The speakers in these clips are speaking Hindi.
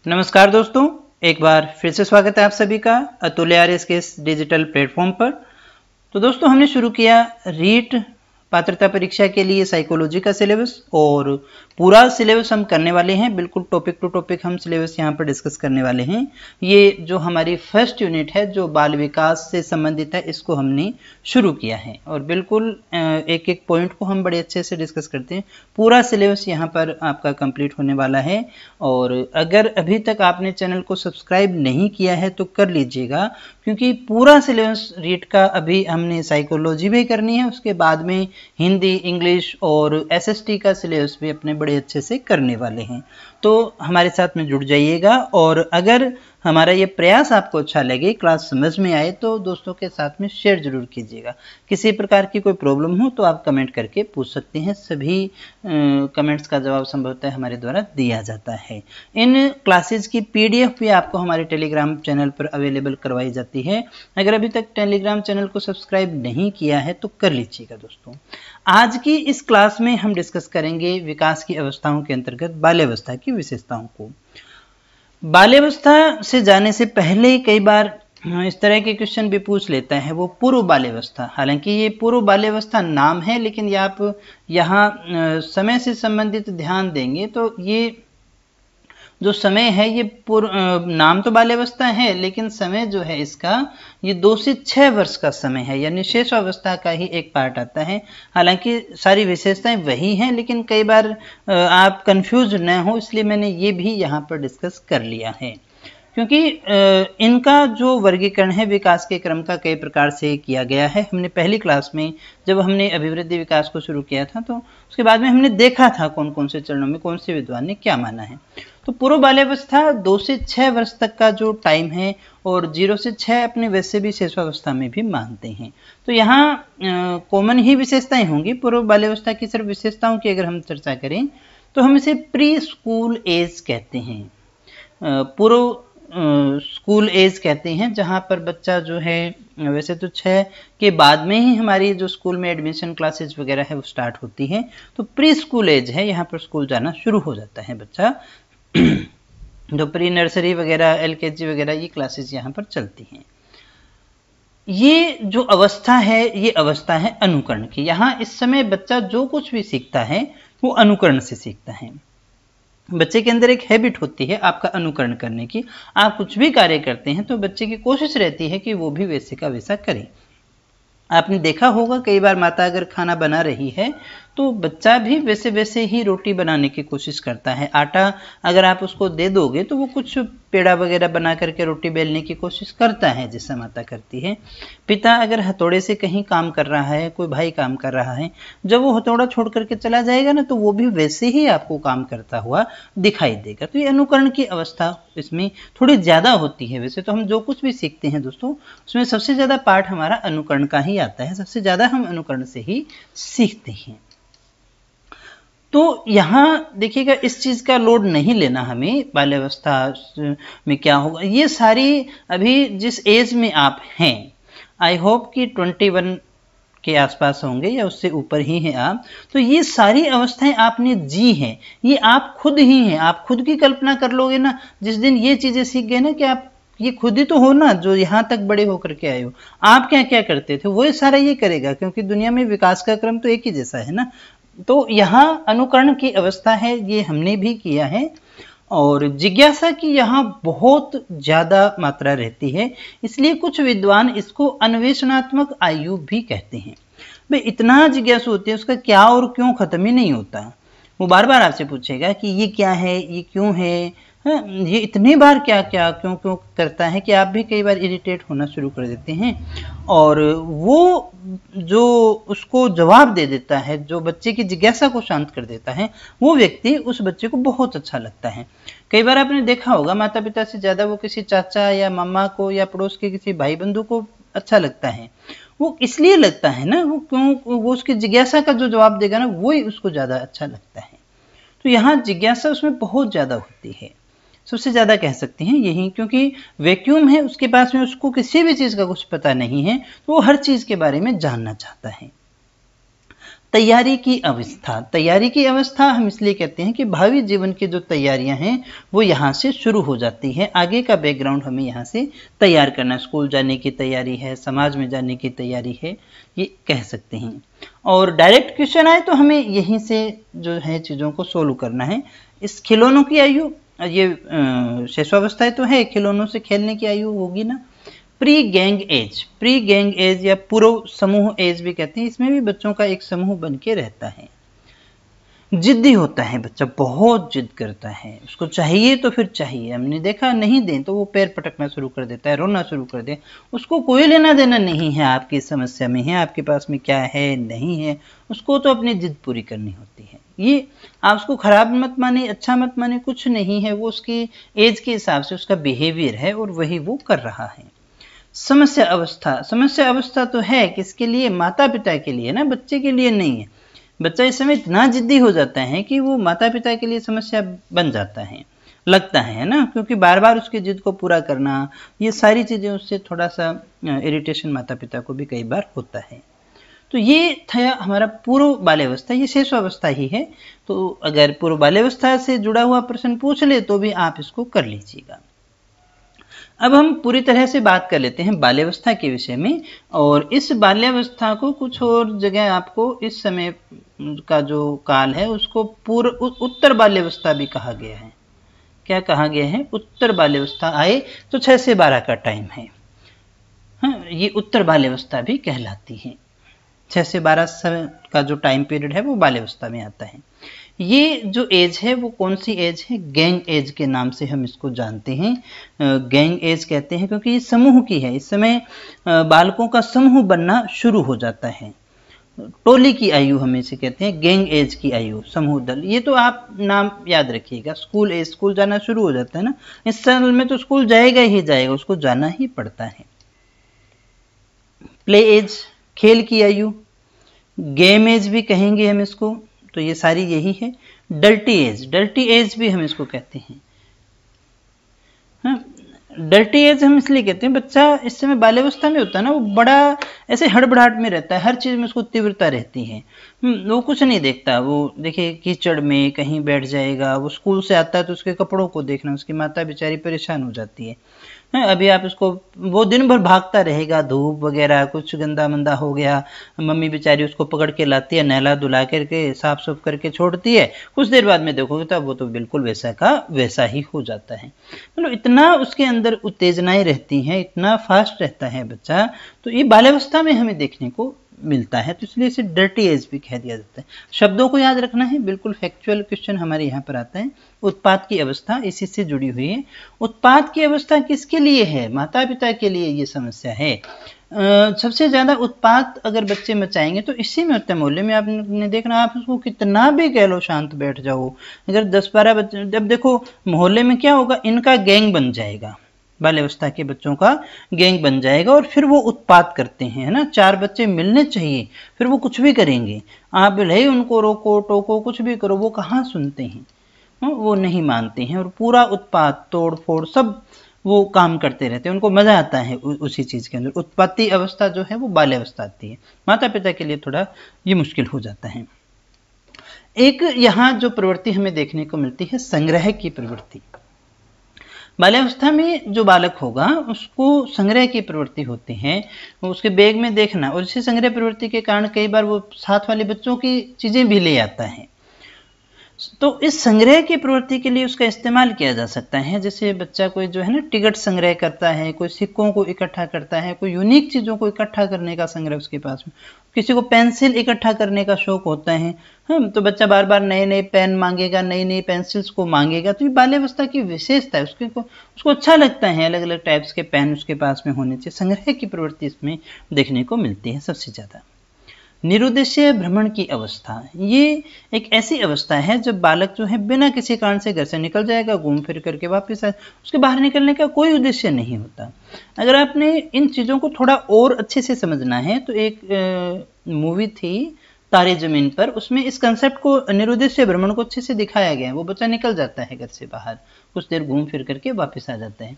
नमस्कार दोस्तों, एक बार फिर से स्वागत है आप सभी का अतुल्य आर्यस के इस डिजिटल प्लेटफॉर्म पर। तो दोस्तों हमने शुरू किया रीट पात्रता परीक्षा के लिए साइकोलॉजी का सिलेबस और पूरा सिलेबस हम करने वाले हैं। बिल्कुल टॉपिक टू टॉपिक हम सिलेबस यहाँ पर डिस्कस करने वाले हैं। ये जो हमारी फर्स्ट यूनिट है जो बाल विकास से संबंधित है, इसको हमने शुरू किया है और बिल्कुल एक एक पॉइंट को हम बड़े अच्छे से डिस्कस करते हैं। पूरा सिलेबस यहाँ पर आपका कंप्लीट होने वाला है और अगर अभी तक आपने चैनल को सब्सक्राइब नहीं किया है तो कर लीजिएगा, क्योंकि पूरा सिलेबस रीट का अभी हमने साइकोलॉजी भी करनी है, उसके बाद में हिंदी, इंग्लिश और एसएसटी का सिलेबस भी अपने बड़े अच्छे से करने वाले हैं। तो हमारे साथ में जुड़ जाइएगा और अगर हमारा ये प्रयास आपको अच्छा लगे, क्लास समझ में आए, तो दोस्तों के साथ में शेयर जरूर कीजिएगा। किसी प्रकार की कोई प्रॉब्लम हो तो आप कमेंट करके पूछ सकते हैं। सभी कमेंट्स का जवाब संभवतः हमारे द्वारा दिया जाता है। इन क्लासेज की पीडीएफ भी आपको हमारे टेलीग्राम चैनल पर अवेलेबल करवाई जाती है। अगर अभी तक टेलीग्राम चैनल को सब्सक्राइब नहीं किया है तो कर लीजिएगा। दोस्तों आज की इस क्लास में हम डिस्कस करेंगे विकास की अवस्थाओं के अंतर्गत बाल्यावस्था की विशेषताओं को। बाल्यावस्था से जाने से पहले कई बार इस तरह के क्वेश्चन भी पूछ लेता है, वो पूर्व बाल्यावस्था। हालांकि ये पूर्व बाल्यावस्था नाम है, लेकिन ये आप यहाँ समय से संबंधित ध्यान देंगे तो ये जो समय है ये नाम तो बाल्यावस्था है, लेकिन समय जो है इसका ये 2 से 6 वर्ष का समय है, यानी शेषावस्था का ही एक पार्ट आता है। हालांकि सारी विशेषताएं वही हैं, लेकिन कई बार आप कंफ्यूज न हो इसलिए मैंने ये भी यहाँ पर डिस्कस कर लिया है, क्योंकि इनका जो वर्गीकरण है विकास के क्रम का कई प्रकार से किया गया है। हमने पहली क्लास में जब हमने अभिवृद्धि विकास को शुरू किया था तो उसके बाद में हमने देखा था कौन कौन से चरणों में कौन से विद्वान ने क्या माना है। तो पूर्व बाल्यावस्था 2 से 6 वर्ष तक का जो टाइम है और 0 से 6 अपने वैसे भी शेषावस्था में भी मानते हैं। तो यहाँ कॉमन ही विशेषताएं होंगी। पूर्व बाल्यावस्था की सिर्फ विशेषताओं की अगर हम चर्चा करें तो हम इसे प्री स्कूल एज कहते हैं। पूर्व स्कूल एज कहते हैं, जहाँ पर बच्चा जो है वैसे तो 6 के बाद में ही हमारी जो स्कूल में एडमिशन क्लासेज वगैरह है वो स्टार्ट होती है। तो प्री स्कूल एज है, यहाँ पर स्कूल जाना शुरू हो जाता है बच्चा। जो प्री नर्सरी वगैरह, एलकेजी वगैरह ये क्लासेस यहाँ पर चलती हैं। ये जो अवस्था है ये अवस्था है अनुकरण की। यहाँ इस समय बच्चा जो कुछ भी सीखता है वो अनुकरण से सीखता है। बच्चे के अंदर एक हैबिट होती है आपका अनुकरण करने की। आप कुछ भी कार्य करते हैं तो बच्चे की कोशिश रहती है कि वो भी वैसे का वैसा करे। आपने देखा होगा कई बार माता अगर खाना बना रही है तो बच्चा भी वैसे वैसे ही रोटी बनाने की कोशिश करता है। आटा अगर आप उसको दे दोगे तो वो कुछ पेड़ा वगैरह बना करके रोटी बेलने की कोशिश करता है जैसा माता करती है। पिता अगर हथौड़े से कहीं काम कर रहा है, कोई भाई काम कर रहा है, जब वो हथौड़ा छोड़ करके चला जाएगा ना तो वो भी वैसे ही आपको काम करता हुआ दिखाई देगा। तो ये अनुकरण की अवस्था इसमें थोड़ी ज्यादा होती है। वैसे तो हम जो कुछ भी सीखते हैं दोस्तों उसमें सबसे ज्यादा पार्ट हमारा अनुकरण का ही आता है। सबसे ज्यादा हम अनुकरण से ही सीखते हैं। तो यहाँ देखिएगा इस चीज का लोड नहीं लेना हमें बाल्यावस्था में क्या होगा। ये सारी अभी जिस एज में आप हैं, आई होप कि 21 के आसपास होंगे या उससे ऊपर ही हैं आप, तो ये सारी अवस्थाएं आपने जी हैं, ये आप खुद ही हैं। आप खुद की कल्पना कर लोगे ना, जिस दिन ये चीजें सीख गए ना कि आप ये खुद ही तो हो ना जो यहाँ तक बड़े होकर के आए हो। आप क्या क्या करते थे वो सारा ये करेगा, क्योंकि दुनिया में विकास का क्रम तो एक ही जैसा है ना। तो यहाँ अनुकरण की अवस्था है, ये हमने भी किया है। और जिज्ञासा की यहाँ बहुत ज्यादा मात्रा रहती है, इसलिए कुछ विद्वान इसको अन्वेषणात्मक आयु भी कहते हैं। भाई इतना जिज्ञासु होती है, उसका क्या और क्यों खत्म ही नहीं होता। वो बार बार आपसे पूछेगा कि ये क्या है, ये क्यों है, ये इतनी बार क्या क्या क्यों क्यों करता है कि आप भी कई बार इरिटेट होना शुरू कर देते हैं। और वो जो उसको जवाब दे देता है, जो बच्चे की जिज्ञासा को शांत कर देता है, वो व्यक्ति उस बच्चे को बहुत अच्छा लगता है। कई बार आपने देखा होगा माता पिता से ज्यादा वो किसी चाचा या मामा को या पड़ोस के किसी भाई बंधु को अच्छा लगता है। वो इसलिए लगता है ना, वो उसकी जिज्ञासा का जो जवाब देगा ना वो ही उसको ज्यादा अच्छा लगता है। तो यहाँ जिज्ञासा उसमें बहुत ज्यादा होती है, सबसे ज्यादा कह सकते हैं यही, क्योंकि वैक्यूम है उसके पास में, उसको किसी भी चीज का कुछ पता नहीं है तो वो हर चीज के बारे में जानना चाहता है। तैयारी की अवस्था। तैयारी की अवस्था हम इसलिए कहते हैं कि भावी जीवन की जो तैयारियां हैं वो यहाँ से शुरू हो जाती है। आगे का बैकग्राउंड हमें यहाँ से तैयार करना, स्कूल जाने की तैयारी है, समाज में जाने की तैयारी है, ये कह सकते हैं। और डायरेक्ट क्वेश्चन आए तो हमें यहीं से जो है चीज़ों को सोल्व करना है। इस खिलौनों की आयु, ये शैशवावस्था तो है, खिलौनों से खेलने की आयु होगी ना। Pre gang as, pre gang as या पूर्व समूह एज भी कहते हैं, इसमें भी बच्चों का एक समूह बन के रहता है। जिद्दी होता है बच्चा, बहुत जिद करता है, उसको चाहिए तो फिर चाहिए। हमने देखा नहीं दें तो वो पैर पटकना शुरू कर देता है, रोना शुरू कर दे, उसको कोई लेना देना नहीं है आपकी समस्या में है, आपके पास में क्या है नहीं है, उसको तो अपनी जिद पूरी करनी होती है। ये आप उसको खराब मत माने, अच्छा मत माने, कुछ नहीं है, वो उसकी एज के हिसाब से उसका बिहेवियर है और वही वो कर रहा है। समस्या अवस्था, समस्या अवस्था तो है किसके लिए, माता पिता के लिए ना, बच्चे के लिए नहीं है। बच्चा इस समय इतना जिद्दी हो जाता है कि वो माता पिता के लिए समस्या बन जाता है, लगता है ना, क्योंकि बार बार उसकी जिद को पूरा करना, ये सारी चीजें उससे थोड़ा सा इरिटेशन माता पिता को भी कई बार होता है। तो ये था हमारा पूर्व बाल्यावस्था, ये शैशवावस्था ही है। तो अगर पूर्व बाल्यावस्था से जुड़ा हुआ प्रश्न पूछ ले तो भी आप इसको कर लीजिएगा। अब हम पूरी तरह से बात कर लेते हैं बाल्यावस्था के विषय में, और इस बाल्यावस्था को कुछ और जगह आपको इस समय का जो काल है उसको पूर्व उत्तर बाल्यावस्था भी कहा गया है। क्या कहा गया है, उत्तर बाल्यावस्था आए तो 6 से 12 का टाइम है। हाँ, ये उत्तर बाल्यावस्था भी कहलाती है। 6 से 12 का जो टाइम पीरियड है वो बाल्यावस्था में आता है। ये जो एज है वो कौन सी एज है, गैंग एज के नाम से हम इसको जानते हैं। गैंग एज कहते हैं क्योंकि ये समूह की है, इस समय बालकों का समूह बनना शुरू हो जाता है। टोली की आयु हम इसे कहते हैं, गैंग एज की आयु, समूह दल। ये तो आप नाम याद रखिएगा। स्कूल एज, स्कूल जाना शुरू हो जाता है ना, इस साल में तो स्कूल जाएगा ही जाएगा, उसको जाना ही पड़ता है। प्ले एज, खेल की आयु, गेम एज भी कहेंगे हम इसको, तो ये सारी यही है। डर्टी एज, डर्टी एज भी हम इसको कहते हैं। हाँ, डर्टी एज हम इसलिए कहते हैं, बच्चा इस समय बाल्यावस्था में होता है ना, वो बड़ा ऐसे हड़बड़ाहट में रहता है, हर चीज में उसको तीव्रता रहती है, वो कुछ नहीं देखता। वो देखिए कीचड़ में कहीं बैठ जाएगा, वो स्कूल से आता है तो उसके कपड़ों को देखना, उसकी माता बेचारी परेशान हो जाती है। अभी आप उसको, वो दिन भर भागता रहेगा, धूप वगैरह कुछ गंदा मंदा हो गया, मम्मी बेचारी उसको पकड़ के लाती है, नहला धुला करके साफ सुफ करके छोड़ती है, कुछ देर बाद में देखोगे तो वो तो बिल्कुल वैसा का वैसा ही हो जाता है। मतलब इतना उसके अंदर उत्तेजनाएं रहती हैं, इतना फास्ट रहता है बच्चा, तो ये बाल्यावस्था में हमें देखने को मिलता है, तो इसलिए इसे डर्टी एज भी कह दिया जाता है। शब्दों को याद रखना है, बिल्कुल फैक्चुअल क्वेश्चन हमारे यहाँ पर आता है। उत्पात की अवस्था इसी से जुड़ी हुई है। उत्पात की अवस्था किसके लिए है, माता पिता के लिए ये समस्या है। सबसे ज्यादा उत्पात अगर बच्चे मचाएंगे तो इसी में होता है, मोहल्ले में आपने देखना, आप उसको कितना भी कह लो शांत बैठ जाओ, अगर 10-12 बच्चे, जब देखो मोहल्ले में क्या होगा, इनका गैंग बन जाएगा, बाल्यावस्था के बच्चों का गैंग बन जाएगा, और फिर वो उत्पात करते हैं, है ना। 4 बच्चे मिलने चाहिए, फिर वो कुछ भी करेंगे, आप भले ही उनको रोको टोको कुछ भी करो, वो कहाँ सुनते हैं, वो नहीं मानते हैं, और पूरा उत्पात तोड़ फोड़ सब वो काम करते रहते हैं, उनको मजा आता है उसी चीज के अंदर। उत्पत्ति अवस्था जो है वो बाल्यावस्था आती है, माता पिता के लिए थोड़ा ये मुश्किल हो जाता है। एक यहाँ जो प्रवृत्ति हमें देखने को मिलती है, संग्रह की प्रवृत्ति। बाल्यावस्था में जो बालक होगा उसको संग्रह की प्रवृत्ति होती है, उसके बैग में देखना, और इसी संग्रह प्रवृत्ति के कारण कई बार वो साथ वाले बच्चों की चीजें भी ले आता है। तो इस संग्रह की प्रवृत्ति के लिए उसका इस्तेमाल किया जा सकता है। जैसे बच्चा कोई जो है ना टिकट संग्रह करता है, कोई सिक्कों को इकट्ठा करता है, कोई यूनिक चीजों को इकट्ठा करने का संग्रह उसके पास में, किसी को पेंसिल इकट्ठा करने का शौक होता है, तो बच्चा बार बार नए नए पेन मांगेगा, नई नई पेंसिल्स को मांगेगा, तो ये बाल्यावस्था की विशेषता है, उसको अच्छा लगता है, अलग अलग टाइप्स के पेन उसके पास में होने चाहिए। संग्रह की प्रवृत्ति इसमें देखने को मिलती है सबसे ज्यादा। निरुद्देश्य भ्रमण की अवस्था, ये एक ऐसी अवस्था है जब बालक जो है बिना किसी कारण से घर से निकल जाएगा, घूम फिर करके वापस आए, उसके बाहर निकलने का कोई उद्देश्य नहीं होता। अगर आपने इन चीजों को थोड़ा और अच्छे से समझना है तो एक मूवी थी तारे जमीन पर, उसमें इस कंसेप्ट को, निरुद्देश्य भ्रमण को अच्छे से दिखाया गया है। वो बच्चा निकल जाता है घर से बाहर, कुछ देर घूम फिर करके वापस आ जाता है।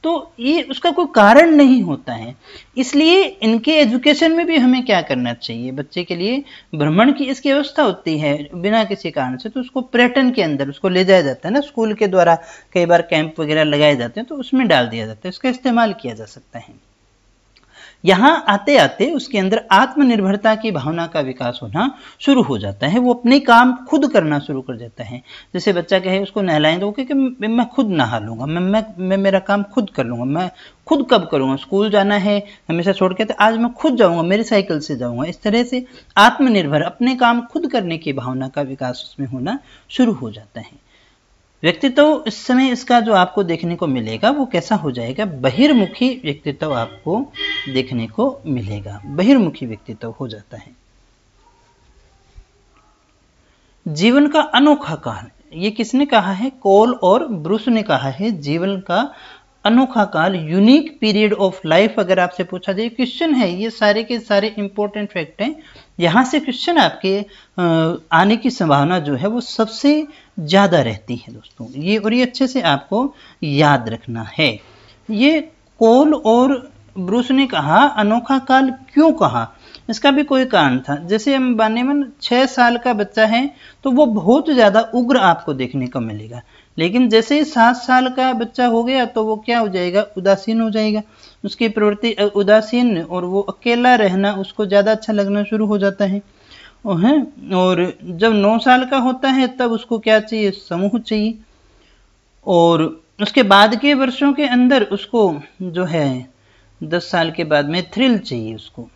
तो ये उसका कोई कारण नहीं होता है। इसलिए इनके एजुकेशन में भी हमें क्या करना चाहिए, बच्चे के लिए भ्रमण की इसकी व्यवस्था होती है बिना किसी कारण से, तो उसको पर्यटन के अंदर उसको ले जाया जाता है ना, स्कूल के द्वारा कई बार कैंप वगैरह लगाए जाते हैं, तो उसमें डाल दिया जाता है, इसका इस्तेमाल किया जा सकता है। यहाँ आते आते उसके अंदर आत्मनिर्भरता की भावना का विकास होना शुरू हो जाता है, वो अपने काम खुद करना शुरू कर देता है। जैसे बच्चा कहे उसको नहलाएं तो वो कहे कि मैं खुद नहा लूंगा, मैं मेरा काम खुद कर लूंगा, मैं खुद कब करूंगा, स्कूल जाना है हमेशा छोड़ के, तो आज मैं खुद जाऊंगा, मेरी साइकिल से जाऊंगा। इस तरह से आत्मनिर्भर अपने काम खुद करने की भावना का विकास उसमें होना शुरू हो जाता है। व्यक्तित्व इस समय इसका जो आपको देखने को मिलेगा वो कैसा हो जाएगा, बहिर्मुखी व्यक्तित्व आपको देखने को मिलेगा, बहिर्मुखी व्यक्तित्व हो जाता है। जीवन का अनोखा काल, ये किसने कहा है, कोल और ब्रूस ने कहा है, जीवन का अनोखा काल, यूनिक पीरियड ऑफ लाइफ। अगर आपसे पूछा जाए, क्वेश्चन है, ये सारे के सारे इंपॉर्टेंट फैक्ट हैं, यहां से क्वेश्चन आपके आने की संभावना जो है वो सबसे ज्यादा रहती है दोस्तों, ये और ये अच्छे से आपको याद रखना है। ये कोल और ब्रूस ने कहा, अनोखा काल क्यों कहा, इसका भी कोई कारण था। जैसे हम बानेमन 6 साल का बच्चा है तो वो बहुत ज्यादा उग्र आपको देखने को मिलेगा, लेकिन जैसे ही 7 साल का बच्चा हो गया तो वो क्या हो जाएगा, उदासीन हो जाएगा, उसकी प्रवृत्ति उदासीन, और वो अकेला रहना उसको ज्यादा अच्छा लगना शुरू हो जाता है। और जब 9 साल का होता है तब उसको क्या चाहिए, समूह चाहिए, और उसके बाद के वर्षों के अंदर उसको जो है 10 साल के बाद में थ्रिल चाहिए उसको,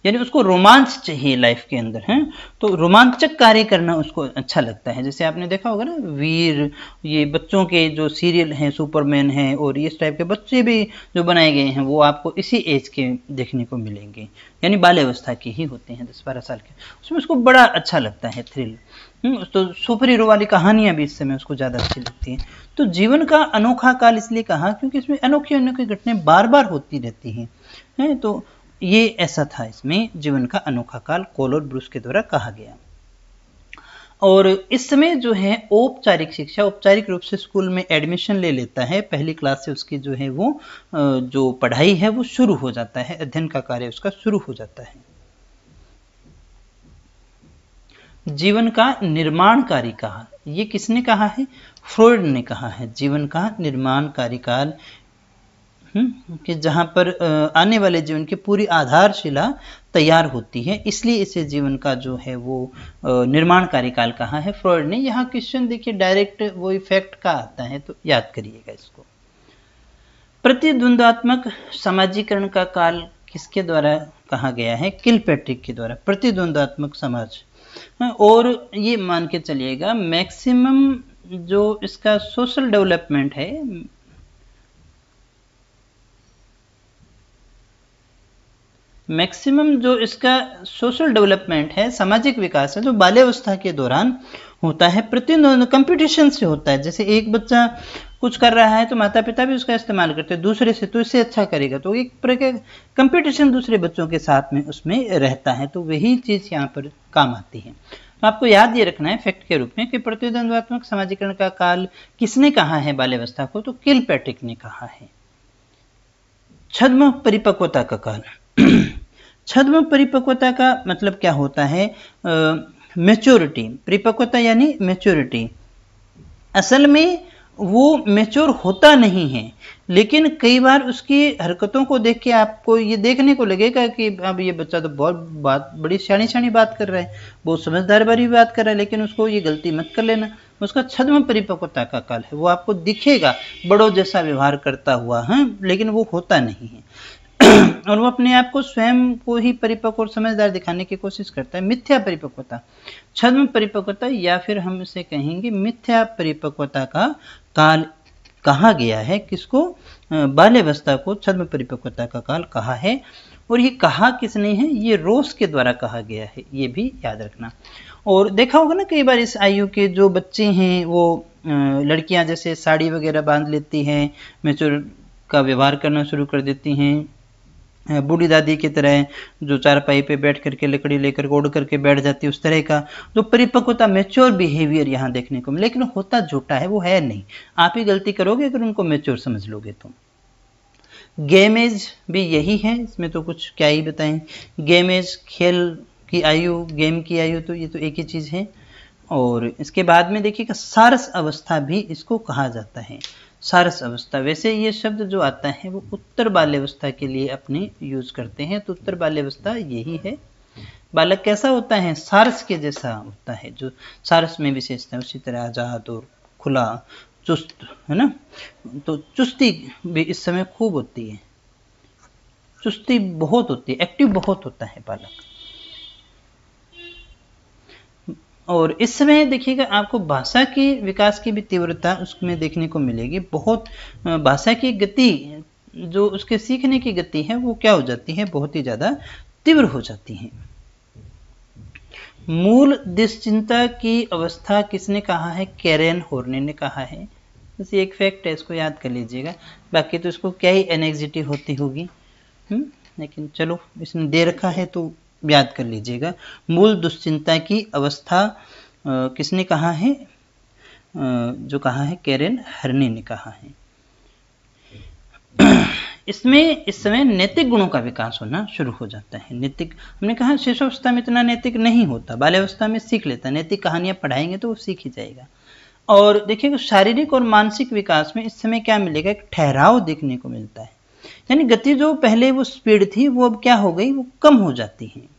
यानी उसको रोमांच चाहिए लाइफ के अंदर है, तो रोमांचक कार्य करना उसको अच्छा लगता है। जैसे आपने देखा होगा ना वीर, ये बच्चों के जो सीरियल हैं, सुपरमैन हैं, और इस टाइप के बच्चे भी जो बनाए गए हैं वो आपको इसी एज के देखने को मिलेंगे, यानी बाल्यावस्था के ही होते हैं, 10-12 साल के, उसमें उसको बड़ा अच्छा लगता है थ्रिल। तो सुपर हीरो वाली कहानियां भी इस समय उसको ज्यादा अच्छी लगती हैं। तो जीवन का अनोखा काल इसलिए कहा क्योंकि इसमें अनोखी अनोखी घटनाएं बार बार होती रहती हैं, तो ये ऐसा था, इसमें जीवन का अनोखा काल कोल और ब्रूस के द्वारा कहा गया। और इस समय जो है औपचारिक शिक्षा, औपचारिक रूप से स्कूल में एडमिशन ले लेता है, पहली क्लास से उसकी जो है वो जो पढ़ाई है वो शुरू हो जाता है, अध्ययन का कार्य उसका शुरू हो जाता है। जीवन का निर्माणकारी काल, ये किसने कहा है, फ्रॉयड ने कहा है, जीवन का निर्माणकारी काल, कि जहां पर आने वाले जीवन की पूरी आधारशिला तैयार होती है, इसलिए इसे जीवन का जो है वो निर्माणकारी काल कहा है फ्रॉयड ने। यहाँ क्वेश्चन देखिए डायरेक्ट वो इफेक्ट का आता है, तो याद करिएगा इसको। प्रतिद्वंद्वात्मक समाजीकरण का काल किसके द्वारा कहा गया है, किलपैट्रिक के द्वारा, प्रतिद्वंद्वात्मक समाज। और ये मान के चलिएगा मैक्सिमम जो इसका सोशल डेवलपमेंट है, मैक्सिमम जो इसका सोशल डेवलपमेंट है, सामाजिक विकास है, जो बाल्यावस्था के दौरान होता है, प्रतिद्वंद कंपटीशन से होता है। जैसे एक बच्चा कुछ कर रहा है तो माता पिता भी उसका इस्तेमाल करते हैं दूसरे से, तो इससे अच्छा करेगा, तो एक प्रकार कंपटीशन दूसरे बच्चों के साथ में उसमें रहता है, तो वही चीज यहाँ पर काम आती है। तो आपको याद ये रखना है फैक्ट के रूप में कि प्रतिद्वंद्वात्मक समाजीकरण का काल किसने कहा है बाल्यावस्था को, तो किलपैट्रिक ने कहा है। छद्म परिपक्वता का काल, छद्म परिपक्वता का मतलब क्या होता है, मैच्योरिटी, परिपक्वता यानी मैच्योरिटी। असल में वो मैच्योर होता नहीं है, लेकिन कई बार उसकी हरकतों को देख के आपको ये देखने को लगेगा कि अब ये बच्चा तो बहुत बड़ी शानी बात कर रहा है, बहुत समझदार भरी बात कर रहा है, लेकिन उसको ये गलती मत कर लेना, उसका छद्म परिपक्वता का काल है। वो आपको दिखेगा बड़ों जैसा व्यवहार करता हुआ, लेकिन वो होता नहीं है और वो अपने आप को स्वयं को ही परिपक्व और समझदार दिखाने की कोशिश करता है। मिथ्या परिपक्वता, छद्म परिपक्वता, या फिर हम इसे कहेंगे मिथ्या परिपक्वता का काल कहा गया है। किसको, बाल्यावस्था को छद्म परिपक्वता का काल कहा है। और ये कहा किसने है, ये रोस के द्वारा कहा गया है, ये भी याद रखना। और देखा होगा ना कई बार इस आयु के जो बच्चे हैं वो लड़कियां जैसे साड़ी वगैरह बांध लेती हैं, मैच्योर का व्यवहार करना शुरू कर देती हैं, बूढ़ी दादी की तरह जो चारपाई पे बैठ करके लकड़ी लेकर ओढ़ करके बैठ जाती है, उस तरह का जो परिपक्वता मैच्योर बिहेवियर यहाँ देखने को मिले, लेकिन होता झूठा है, वो है नहीं। आप ही गलती करोगे अगर उनको मैच्योर समझ लोगे तो। गेमेज भी यही है, इसमें तो कुछ क्या ही बताएं। गेमेज खेल की आयु, गेम की आयु, तो ये तो एक ही चीज है। और इसके बाद में देखिएगा सारस अवस्था भी इसको कहा जाता है। सारस अवस्था, वैसे ये शब्द जो आता है वो उत्तर बाल्यावस्था के लिए अपने यूज करते हैं, तो उत्तर बाल्यावस्था यही है। बालक कैसा होता है, सारस के जैसा होता है, जो सारस में विशेषता है उसी तरह आजाद और खुला, चुस्त, है ना। तो चुस्ती भी इस समय खूब होती है, चुस्ती बहुत होती है, एक्टिव बहुत होता है बालक। और इस समय देखिएगा आपको भाषा की विकास की भी तीव्रता उसमें देखने को मिलेगी। बहुत भाषा की गति, जो उसके सीखने की गति है वो क्या हो जाती है, बहुत ही ज्यादा तीव्र हो जाती है। मूल दुश्चिंता की अवस्था किसने कहा है, कैरेन हॉर्ने ने कहा है। जैसे एक फैक्ट है, इसको याद कर लीजिएगा, बाकी तो इसको क्या ही एनेक्सिटी होती होगी, लेकिन चलो इसने दे रखा है तो याद कर लीजिएगा। मूल दुश्चिंता की अवस्था किसने कहा है, जो कहा है कैरेन हर्ने ने कहा है। इसमें इस समय नैतिक गुणों का विकास होना शुरू हो जाता है। नैतिक, हमने कहा शिशुअवस्था में इतना नैतिक नहीं होता, बाल्यावस्था में सीख लेता, नैतिक कहानियां पढ़ाएंगे तो वो सीख ही जाएगा। और देखिए शारीरिक और मानसिक विकास में इस समय क्या मिलेगा, एक ठहराव देखने को मिलता है। यानी गति जो पहले वो स्पीड थी वो अब क्या हो गई, वो कम हो जाती है।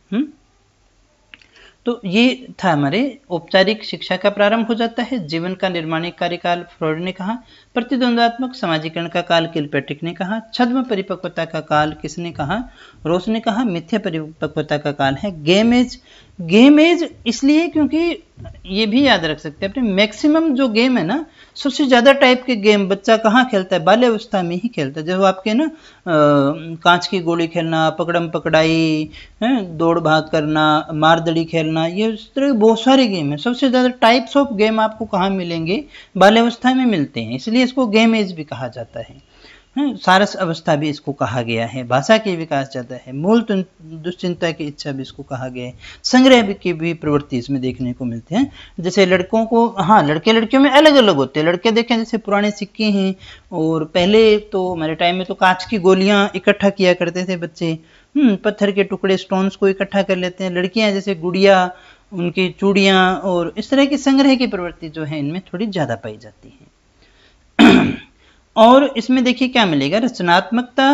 तो ये था हमारे औपचारिक शिक्षा का प्रारंभ हो जाता है। जीवन का निर्माणिक कार्यकाल फ्रॉइड ने कहा। प्रतिद्वंद्वात्मक समाजीकरण का काल किलपैट्रिक ने कहा। छद्म परिपक्वता का काल किसने कहा, रोस ने कहा। मिथ्या परिपक्वता का काल है गेमेज। गेमेज इसलिए क्योंकि ये भी याद रख सकते हैं अपने, मैक्सिमम जो गेम है ना, सबसे ज्यादा टाइप के गेम बच्चा कहाँ खेलता है, बाल्यावस्था में ही खेलता है। जब आपके ना कांच की गोली खेलना, पकड़म पकड़ाई, दौड़ भाग करना, मारदड़ी खेलना, ये इस तरह के बहुत सारे गेम है। सबसे ज्यादा टाइप्स ऑफ गेम आपको कहाँ मिलेंगे, बाल्यावस्था में मिलते हैं, इसलिए इसको गेम एज भी कहा जाता है। सारस अवस्था भी इसको कहा गया है। भाषा के विकास ज्यादा है। मूल दुश्चिंता की इच्छा भी इसको कहा गया है। संग्रह की भी प्रवृत्ति इसमें देखने को मिलते हैं। जैसे लड़कों को, हाँ लड़के लड़कियों में अलग अलग होते हैं। लड़के देखें जैसे पुराने सिक्के हैं, और पहले तो हमारे टाइम में तो कांच की गोलियां इकट्ठा किया करते थे बच्चे, पत्थर के टुकड़े स्टोन्स को इकट्ठा कर लेते हैं। लड़कियां जैसे गुड़िया, उनकी चूड़ियां, और इस तरह की संग्रह की प्रवृत्ति जो है इनमें थोड़ी ज्यादा पाई जाती है। और इसमें देखिए क्या मिलेगा, रचनात्मकता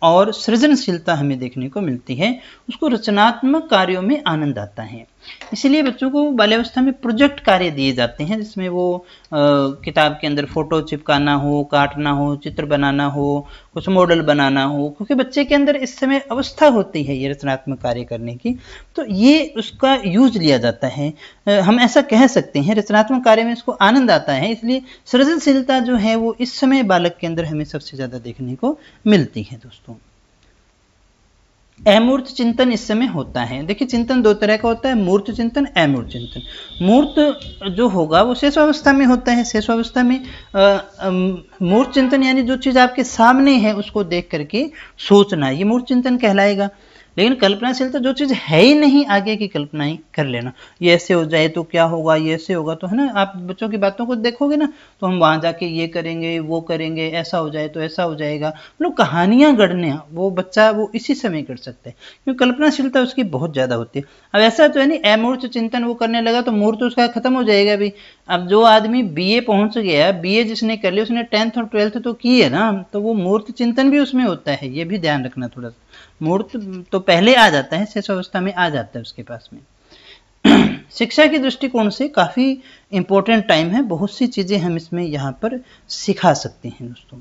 और सृजनशीलता हमें देखने को मिलती है। उसको रचनात्मक कार्यों में आनंद आता है, इसलिए बच्चों को बाल्यावस्था में प्रोजेक्ट कार्य दिए जाते हैं, जिसमें वो किताब के अंदर फोटो चिपकाना हो, काटना हो, चित्र बनाना हो, कुछ मॉडल बनाना हो, क्योंकि बच्चे के अंदर इस समय अवस्था होती है ये रचनात्मक कार्य करने की, तो ये उसका यूज लिया जाता है। हम ऐसा कह सकते हैं रचनात्मक कार्य में इसको आनंद आता है, इसलिए सृजनशीलता जो है वो इस समय बालक के अंदर हमें सबसे ज्यादा देखने को मिलती है। दोस्तों अमूर्त चिंतन इस समय होता है। देखिए चिंतन दो तरह का होता है, मूर्त चिंतन, अमूर्त चिंतन। मूर्त जो होगा वो शेषावस्था में होता है। शेषावस्था में मूर्त चिंतन यानी जो चीज आपके सामने है उसको देख करके सोचना, ये मूर्त चिंतन कहलाएगा। लेकिन कल्पनाशीलता जो चीज है ही नहीं, आगे की कल्पनाएं कर लेना, ये ऐसे हो जाए तो क्या होगा, ये ऐसे होगा तो, है ना। आप बच्चों की बातों को देखोगे ना, तो हम वहां जाके ये करेंगे, वो करेंगे, ऐसा हो जाए तो ऐसा हो जाएगा, मतलब कहानियां गढ़ने वो बच्चा वो इसी समय कर सकता है, क्योंकि कल्पनाशीलता उसकी बहुत ज्यादा होती है। अब ऐसा तो है नहीं अमूर्त चिंतन वो करने लगा तो मूर्त उसका खत्म हो जाएगा भी। अब जो आदमी बीए पहुंच गया, बीए जिसने कर लिया, उसने 10th और 12th तो की है ना, तो वो मूर्त चिंतन भी उसमें होता है, ये भी ध्यान रखना थोड़ा सा। मूर्त तो पहले आ जाता है, शेषावस्था में आ जाता है उसके पास में। शिक्षा के दृष्टिकोण से काफी इंपॉर्टेंट टाइम है, बहुत सी चीजें हम इसमें यहाँ पर सिखा सकते हैं। दोस्तों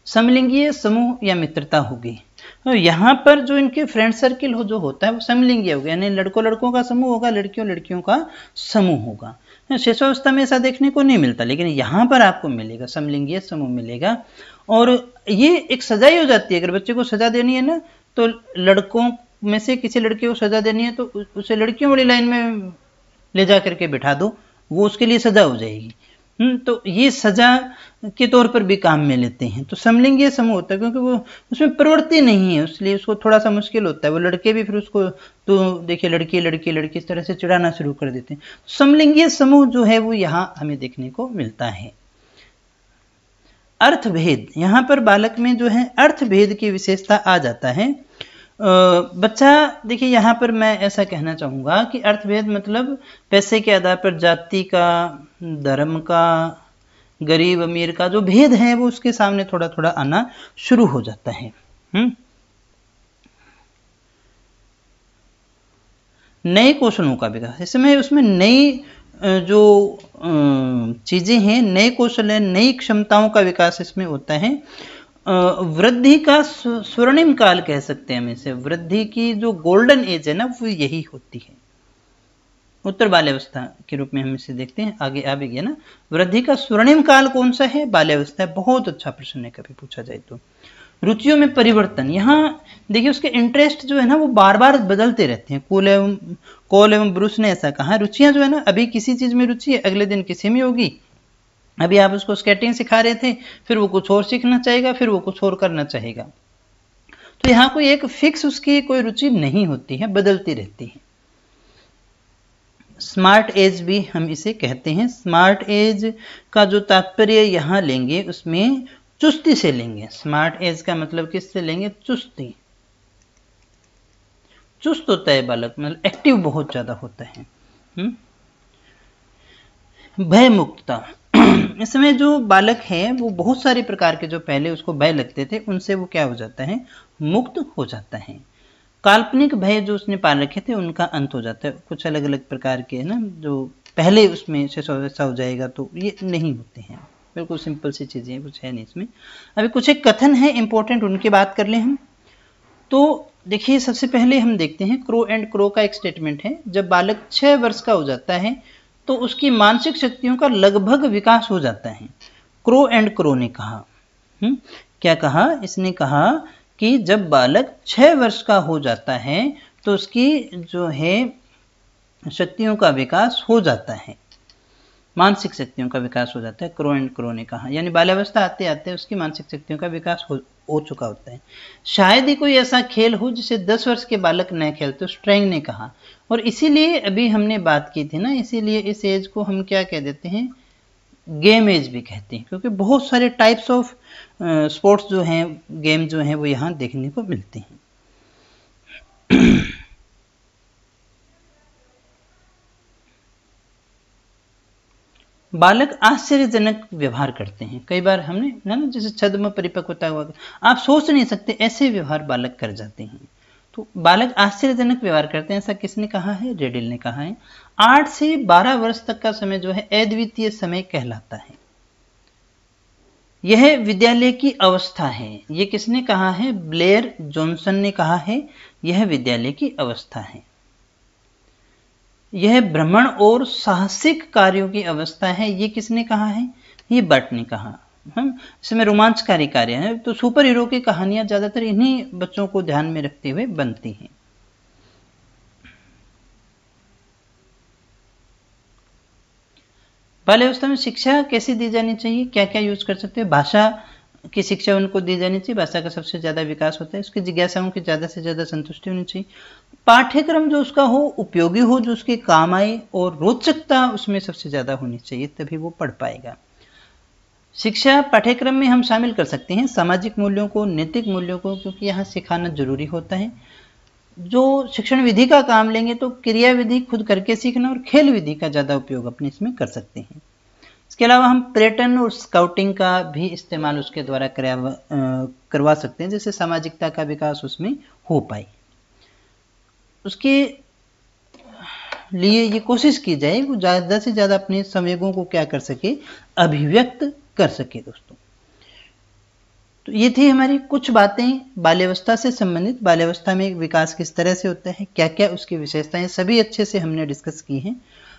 समलिंगीय समूह या मित्रता होगी, तो यहाँ पर जो इनके फ्रेंड सर्किल जो होता है वो समलिंगीय होगा, यानी लड़कों लड़कों का समूह होगा, लड़कियों लड़कियों का समूह होगा। शेषावस्था में ऐसा देखने को नहीं मिलता, लेकिन यहाँ पर आपको मिलेगा, समलिंगीय समूह मिलेगा। और ये एक सजा ही हो जाती है। अगर बच्चे को सजा देनी है ना, तो लड़कों में से किसी लड़के को सजा देनी है तो उसे लड़कियों वाली लाइन में ले जा करके बिठा दो, वो उसके लिए सजा हो जाएगी। तो ये सजा के तौर पर भी काम में लेते हैं। तो समलिंगीय समूह होता है क्योंकि वो उसमें प्रवृत्ति नहीं है, इसलिए उसको थोड़ा सा मुश्किल होता है। वो लड़के भी फिर उसको तो देखिए लड़की लड़की लड़की इस तरह से चिढ़ाना शुरू कर देते हैं। समलिंगीय समूह जो है वो यहाँ हमें देखने को मिलता है। अर्थभेद, यहाँ पर बालक में जो है अर्थभेद की विशेषता आ जाता है। बच्चा देखिए यहाँ पर मैं ऐसा कहना चाहूँगा कि अर्थभेद मतलब पैसे के आधार पर जाति का, धर्म का, गरीब अमीर का जो भेद है वो उसके सामने थोड़ा थोड़ा आना शुरू हो जाता है। नए कौशलों का विकास, इसमें उसमें नई जो चीजें हैं, नए कौशल है, नई क्षमताओं का विकास इसमें होता है। वृद्धि का स्वर्णिम काल कह सकते हैं हम इसे, वृद्धि की जो गोल्डन एज है ना वो यही होती है, उत्तर बाल्यावस्था के रूप में हम इसे देखते हैं। आगे आ भी गया ना, वृद्धि का स्वर्णिम काल कौन सा है? बाल्यावस्था। बहुत अच्छा प्रश्न है कभी पूछा जाए तो। रुचियों में परिवर्तन, यहाँ देखिए उसके इंटरेस्ट जो है ना वो बार बार बदलते रहते हैं। कोल एवं ब्रूस ने ऐसा कहा, रुचियां जो है ना, अभी किसी चीज में रुचि है, अगले दिन किसी में होगी। अभी आप उसको स्केटिंग सिखा रहे थे, फिर वो कुछ और सीखना चाहेगा, फिर वो कुछ और करना चाहेगा। तो यहाँ कोई एक फिक्स उसकी कोई रुचि नहीं होती है, बदलती रहती है। स्मार्ट एज भी हम इसे कहते हैं। स्मार्ट एज का जो तात्पर्य यहाँ लेंगे उसमें चुस्ती से लेंगे। स्मार्ट एज का मतलब किससे लेंगे? चुस्ती। चुस्त होता है बालक, मतलब एक्टिव बहुत ज्यादा होता है। भय मुक्तता, इसमें जो बालक है वो बहुत सारे प्रकार के जो पहले उसको भय लगते थे उनसे वो क्या हो जाता है? मुक्त हो जाता है। काल्पनिक भय जो उसने पाल रखे थे उनका अंत हो जाता है। कुछ अलग अलग प्रकार के है ना, जो पहले उसमें से ऐसा हो जाएगा तो ये नहीं होते हैं। बिल्कुल सिंपल सी चीजें, कुछ है नहीं इसमें। अभी कुछ एक कथन है इंपॉर्टेंट, उनकी बात कर लें हम। तो देखिए सबसे पहले हम देखते हैं क्रो एंड क्रो का एक स्टेटमेंट है। जब बालक 6 वर्ष का हो जाता है तो उसकी मानसिक शक्तियों का लगभग विकास हो जाता है। क्रो एंड क्रो ने कहा, क्या कहा? इसने कहा कि जब बालक 6 वर्ष का हो जाता है तो उसकी जो है शक्तियों का विकास हो जाता है, मानसिक शक्तियों का विकास हो जाता है। क्रो एंड क्रो ने कहा, यानी बाल्यावस्था आते आते उसकी मानसिक शक्तियों का विकास हो चुका होता है। शायद ही कोई ऐसा खेल हो जिसे 10 वर्ष के बालक न खेलते, स्ट्रैंग ने कहा। और इसीलिए अभी हमने बात की थी ना, इसीलिए इस एज को हम क्या कह देते हैं? गेम एज भी कहते हैं, क्योंकि बहुत सारे टाइप्स ऑफ स्पोर्ट्स जो हैं, गेम जो हैं वो यहाँ देखने को मिलते हैं। बालक आश्चर्यजनक व्यवहार करते हैं। कई बार हमने ना जैसे छद्म परिपक्वता हुआ, आप सोच नहीं सकते ऐसे व्यवहार बालक कर जाते हैं। तो बालक आश्चर्यजनक व्यवहार करते हैं, ऐसा किसने कहा है? रेडिल ने कहा है। 8 से 12 वर्ष तक का समय जो है अद्वितीय समय कहलाता है। यह विद्यालय की अवस्था है। ये किसने कहा है? ब्लेयर जॉनसन ने कहा है, यह विद्यालय की अवस्था है। यह भ्रमण और साहसिक कार्यों की अवस्था है। ये किसने कहा है? ये बट ने कहा। इसमें रोमांचकारी कार्य है। तो सुपर हीरो की कहानियां ज्यादातर इन्हीं बच्चों को ध्यान में रखते हुए बनती हैं। बाल्यावस्था में शिक्षा कैसी दी जानी चाहिए? क्या क्या यूज कर सकते हैं? भाषा की शिक्षा उनको दी जानी चाहिए। भाषा का सबसे ज्यादा विकास होता है। उसकी जिज्ञासाओं की ज्यादा से ज्यादा संतुष्टि होनी चाहिए। पाठ्यक्रम जो उसका हो उपयोगी हो, जो उसके काम आए, और रोचकता उसमें सबसे ज्यादा होनी चाहिए, तभी वो पढ़ पाएगा। शिक्षा पाठ्यक्रम में हम शामिल कर सकते हैं सामाजिक मूल्यों को, नैतिक मूल्यों को, क्योंकि यहाँ सिखाना जरूरी होता है। जो शिक्षण विधि का काम लेंगे तो क्रिया विधि खुद करके सीखना और खेल विधि का ज्यादा उपयोग अपने इसमें कर सकते हैं। इसके अलावा हम पर्यटन और स्काउटिंग का भी इस्तेमाल उसके द्वारा करवा सकते हैं, जिससे सामाजिकता का विकास उसमें हो पाए। उसके लिए ये कोशिश की जाए वो ज्यादा से ज्यादा अपने संवेगों को क्या कर सके? अभिव्यक्त कर सके। दोस्तों, तो ये थी हमारी कुछ बातें बाल्यावस्था से संबंधित। बाल्यावस्था में विकास किस तरह से होता है, क्या क्या उसकी विशेषताएं, सभी अच्छे से हमने डिस्कस की हैं।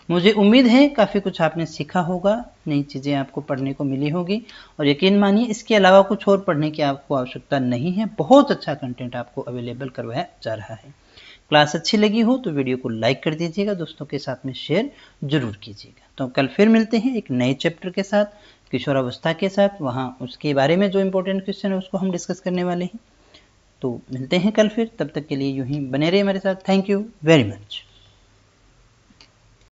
मुझे उम्मीद है काफ़ी कुछ आपने सीखा होगा, नई चीज़ें आपको पढ़ने को मिली होगी। और यकीन मानिए इसके अलावा कुछ और पढ़ने की आपको आवश्यकता नहीं है। बहुत अच्छा कंटेंट आपको अवेलेबल करवाया जा रहा है। क्लास अच्छी लगी हो तो वीडियो को लाइक कर दीजिएगा, दोस्तों के साथ में शेयर जरूर कीजिएगा। तो कल फिर मिलते हैं एक नए चैप्टर के साथ, किशोरावस्था के साथ। वहाँ उसके बारे में जो इंपॉर्टेंट क्वेश्चन है उसको हम डिस्कस करने वाले हैं। तो मिलते हैं कल फिर, तब तक के लिए यूं ही बने रहे हमारे साथ। Thank you very much.